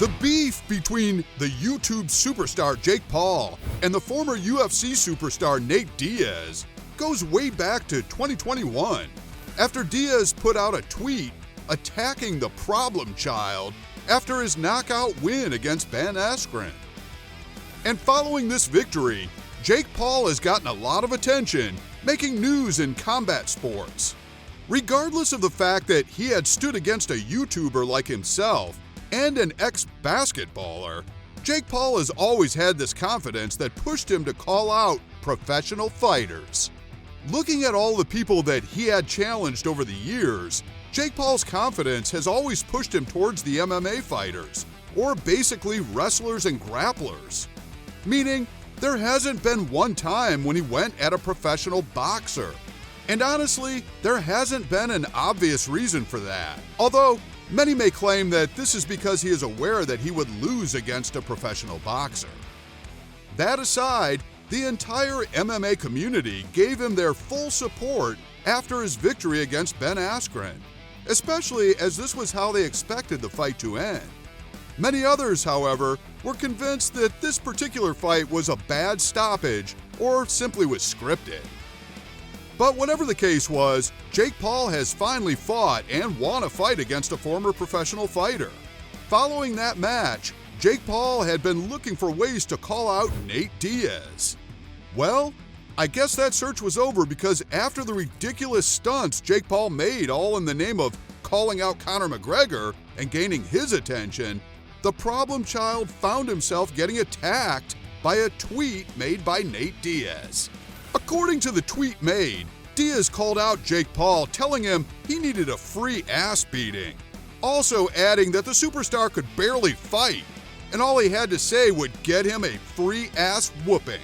The beef between the YouTube superstar Jake Paul and the former UFC superstar Nate Diaz goes way back to 2021, after Diaz put out a tweet attacking the ProblemChild after his knockout win against Ben Askren. And following this victory, Jake Paul has gotten a lot of attention, making news in combat sports. Regardless of the fact that he had stood against a YouTuber like himself and an ex-basketballer, Jake Paul has always had this confidence that pushed him to call out professional fighters. Looking at all the people that he had challenged over the years, Jake Paul's confidence has always pushed him towards the MMA fighters, or basically wrestlers and grapplers. Meaning, there hasn't been one time when he went at a professional boxer. And honestly, there hasn't been an obvious reason for that. Although, many may claim that this is because he is aware that he would lose against a professional boxer. That aside, the entire MMA community gave him their full support after his victory against Ben Askren, especially as this was how they expected the fight to end. Many others, however, were convinced that this particular fight was a bad stoppage or simply was scripted. But whatever the case was, Jake Paul has finally fought and won a fight against a former professional fighter. Following that match, Jake Paul had been looking for ways to call out Nate Diaz. Well, I guess that search was over, because after the ridiculous stunts Jake Paul made all in the name of calling out Conor McGregor and gaining his attention, the ProblemChild found himself getting attacked by a tweet made by Nate Diaz. According to the tweet made, Diaz called out Jake Paul, telling him he needed a free ass beating, also adding that the superstar could barely fight, and all he had to say would get him a free ass whooping.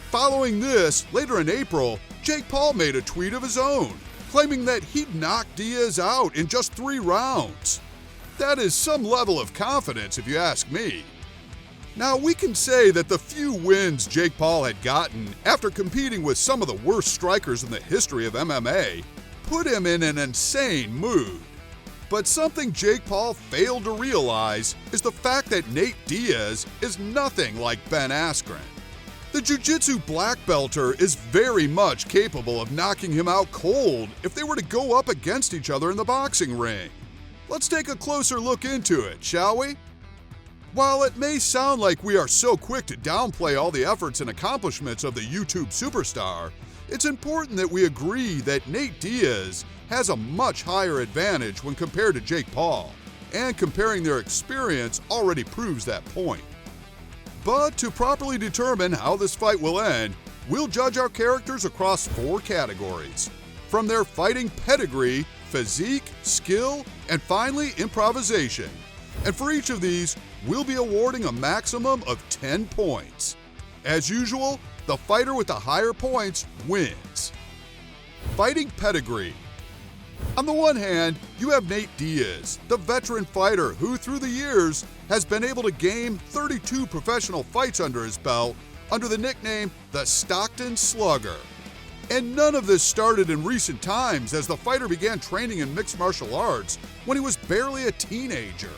Following this, later in April, Jake Paul made a tweet of his own, claiming that he'd knock Diaz out in just 3 rounds. That is some level of confidence, if you ask me. Now, we can say that the few wins Jake Paul had gotten after competing with some of the worst strikers in the history of MMA put him in an insane mood. But something Jake Paul failed to realize is the fact that Nate Diaz is nothing like Ben Askren. The jiu-jitsu black belter is very much capable of knocking him out cold if they were to go up against each other in the boxing ring. Let's take a closer look into it, shall we? While it may sound like we are so quick to downplay all the efforts and accomplishments of the YouTube superstar, it's important that we agree that Nate Diaz has a much higher advantage when compared to Jake Paul, and comparing their experience already proves that point. But to properly determine how this fight will end, we'll judge our characters across 4 categories, from their fighting pedigree, physique, skill, and finally improvisation. And for each of these, we'll be awarding a maximum of 10 points. As usual, the fighter with the higher points wins. Fighting pedigree. On the one hand, you have Nate Diaz, the veteran fighter who, through the years, has been able to gain 32 professional fights under his belt under the nickname the Stockton Slugger. And none of this started in recent times, as the fighter began training in mixed martial arts when he was barely a teenager.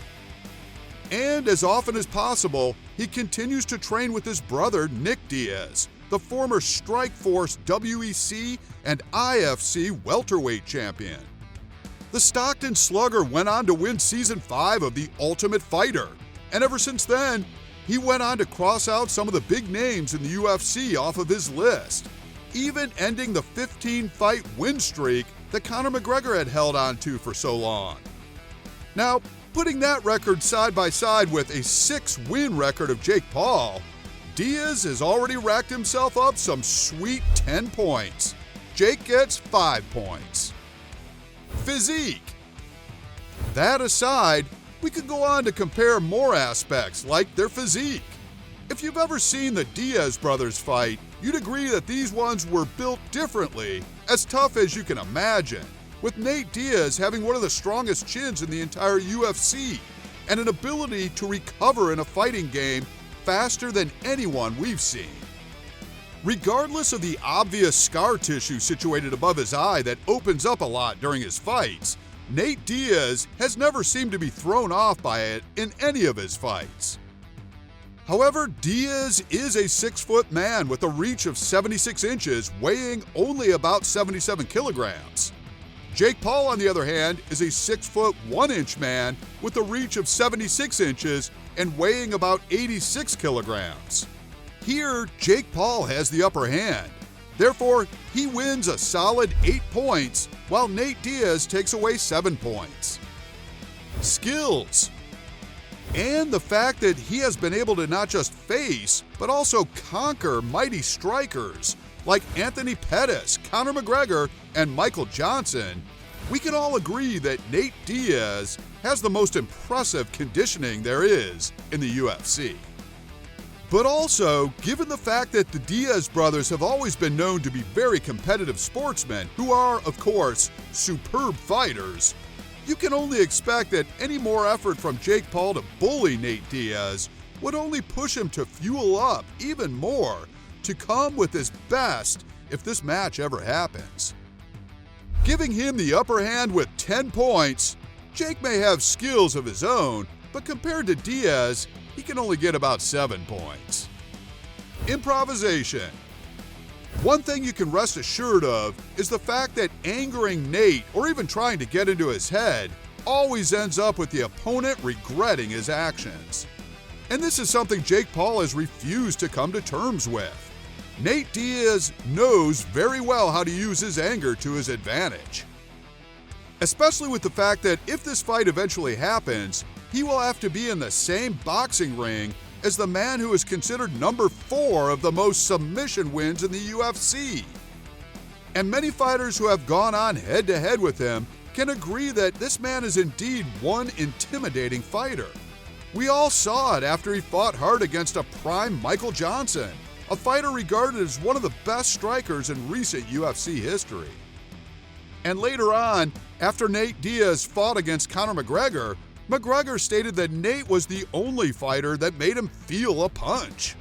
And as often as possible, he continues to train with his brother Nick Diaz, the former Strikeforce WEC and IFC welterweight champion. The Stockton Slugger went on to win Season 5 of The Ultimate Fighter, and ever since then, he went on to cross out some of the big names in the UFC off of his list, even ending the 15-fight win streak that Conor McGregor had held on to for so long. Now, putting that record side by side with a 6-win record of Jake Paul, Diaz has already racked himself up some sweet 10 points. Jake gets 5 points. Physique. That aside, we could go on to compare more aspects like their physique. If you've ever seen the Diaz brothers fight, you'd agree that these ones were built differently, as tough as you can imagine, with Nate Diaz having one of the strongest chins in the entire UFC and an ability to recover in a fighting game faster than anyone we've seen. Regardless of the obvious scar tissue situated above his eye that opens up a lot during his fights, Nate Diaz has never seemed to be thrown off by it in any of his fights. However, Diaz is a 6-foot man with a reach of 76 inches, weighing only about 77 kilograms. Jake Paul, on the other hand, is a 6-foot 1-inch man with a reach of 76 inches and weighing about 86 kilograms. Here, Jake Paul has the upper hand. Therefore, he wins a solid 8 points, while Nate Diaz takes away 7 points. Skills. And the fact that he has been able to not just face, but also conquer mighty strikers like Anthony Pettis, Conor McGregor, and Michael Johnson, we can all agree that Nate Diaz has the most impressive conditioning there is in the UFC. But also, given the fact that the Diaz brothers have always been known to be very competitive sportsmen who are, of course, superb fighters, you can only expect that any more effort from Jake Paul to bully Nate Diaz would only push him to fuel up even more to come with his best if this match ever happens. Giving him the upper hand with 10 points, Jake may have skills of his own, but compared to Diaz, he can only get about 7 points. Improvisation. One thing you can rest assured of is the fact that angering Nate or even trying to get into his head always ends up with the opponent regretting his actions. And this is something Jake Paul has refused to come to terms with. Nate Diaz knows very well how to use his anger to his advantage. Especially with the fact that if this fight eventually happens, he will have to be in the same boxing ring as the man who is considered number 4 of the most submission wins in the UFC. And many fighters who have gone on head-to-head with him can agree that this man is indeed one intimidating fighter. We all saw it after he fought hard against a prime Michael Johnson, a fighter regarded as one of the best strikers in recent UFC history. And later on, after Nate Diaz fought against Conor McGregor, McGregor stated that Nate was the only fighter that made him feel a punch.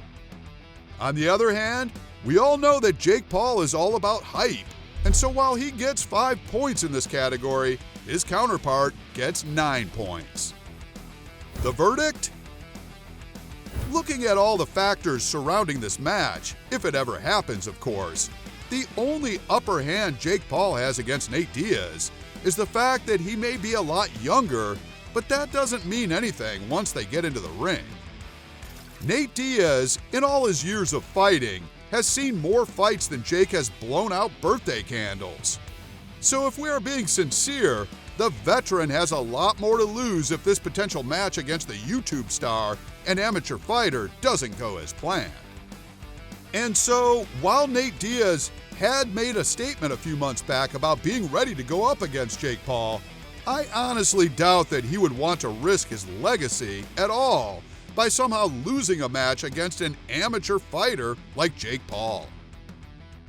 On the other hand, we all know that Jake Paul is all about hype, and so while he gets 5 points in this category, his counterpart gets 9 points. The verdict? Looking at all the factors surrounding this match, if it ever happens of course, the only upper hand Jake Paul has against Nate Diaz is the fact that he may be a lot younger, but that doesn't mean anything once they get into the ring. Nate Diaz, in all his years of fighting, has seen more fights than Jake has blown out birthday candles. So if we are being sincere, the veteran has a lot more to lose if this potential match against the YouTube star and amateur fighter doesn't go as planned. And so, while Nate Diaz had made a statement a few months back about being ready to go up against Jake Paul, I honestly doubt that he would want to risk his legacy at all by somehow losing a match against an amateur fighter like Jake Paul.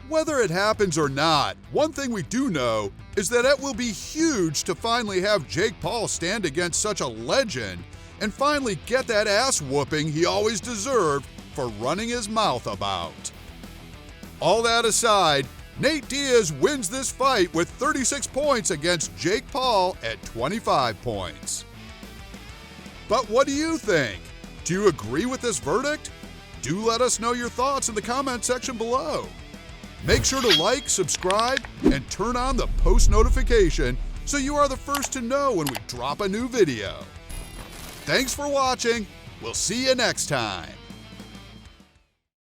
Whether it happens or not, one thing we do know is that it will be huge to finally have Jake Paul stand against such a legend and finally get that ass whooping he always deserved for running his mouth about. All that aside, Nate Diaz wins this fight with 36 points against Jake Paul at 25 points. But what do you think? Do you agree with this verdict? Do let us know your thoughts in the comment section below. Make sure to like, subscribe, and turn on the post notification so you are the first to know when we drop a new video. Thanks for watching. We'll see you next time.